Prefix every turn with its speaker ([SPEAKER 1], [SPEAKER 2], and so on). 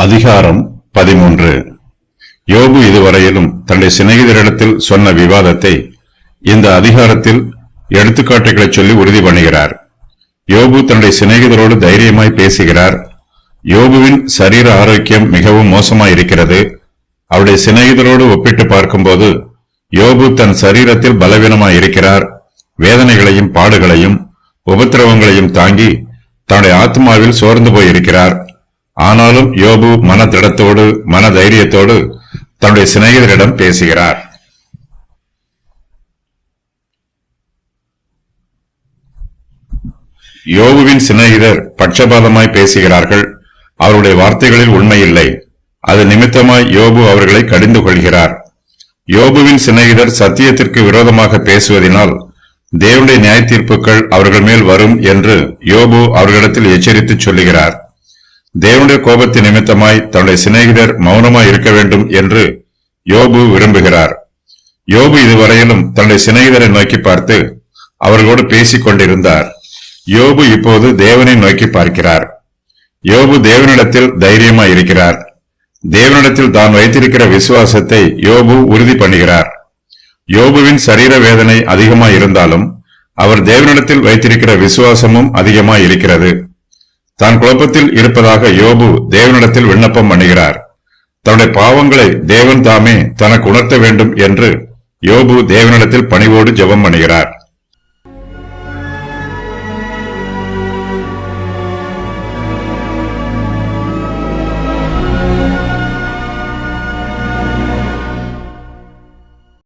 [SPEAKER 1] அதிகாரம் 13. யோபு இதுவரையிலும் தன்னுடைய சிநேகிதரிடத்தில் சொன்ன விவாதத்தை இந்த அதிகாரத்தில் எடுத்துக்காட்டுகளை சொல்லி உறுதி பண்ணுகிறார். யோபு தன்னுடைய சிநேகிதரோடு தைரியமாய் பேசுகிறார். யோபுவின் சரீர ஆரோக்கியம் மிகவும் மோசமாய் இருக்கிறது. அவருடைய சிநேகிதரோடு ஒப்பிட்டு பார்க்கும்போது யோபு தன் சரீரத்தில் பலவீனமாய் இருக்கிறார். வேதனைகளையும் பாடுகளையும் உபத்திரவங்களையும் தாங்கி தன்னுடைய ஆத்மாவில் சோர்ந்து போயிருக்கிறார். ஆனாலும் யோபு மன திடத்தோடு மன தைரியத்தோடு தன்னுடைய சிநேகிதரிடம் பேசுகிறார். யோபுவின் சிநேகிதர் பட்சபாதமாய் பேசுகிறார்கள். அவருடைய வார்த்தைகளில் உண்மையில்லை. அது நிமித்தமாய் யோபு அவர்களை கடிந்து கொள்கிறார். யோபுவின் சிநேகிதர் சத்தியத்திற்கு விரோதமாக பேசுவதனால் தேவனுடைய நியாய தீர்ப்புகள் அவர்கள் மேல் வரும் என்று யோபு அவர்களிடத்தில் எச்சரித்து சொல்லுகிறார். தேவனுடைய கோபத்தின் நிமித்தமாய் தன்னுடைய சிநேகிதர் மௌனமாய் இருக்க வேண்டும் என்று யோபு விரும்புகிறார். யோபு இதுவரையிலும் தன்னுடைய சிநேகிதரை நோக்கி பார்த்து அவர்களோடு பேசிக் கொண்டிருந்தார். யோபு இப்போது தேவனை நோக்கி பார்க்கிறார். யோபு தேவனிடத்தில் தைரியமாய் இருக்கிறார். தேவனிடத்தில் தான் வைத்திருக்கிற விசுவாசத்தை யோபு உறுதி பண்ணுகிறார். யோபுவின் சரீர வேதனை அதிகமாய் இருந்தாலும் அவர் தேவனிடத்தில் வைத்திருக்கிற விசுவாசமும் அதிகமாய் இருக்கிறது. தான் குழப்பத்தில் இருப்பதாக யோபு தேவனிடத்தில் விண்ணப்பம் பண்ணுகிறார். தன்னுடைய பாவங்களை தேவன் தாமே தனக்கு உணர்த்த வேண்டும் என்று யோபு தேவனிடத்தில் பணிவோடு ஜெபம் பண்ணுகிறார்.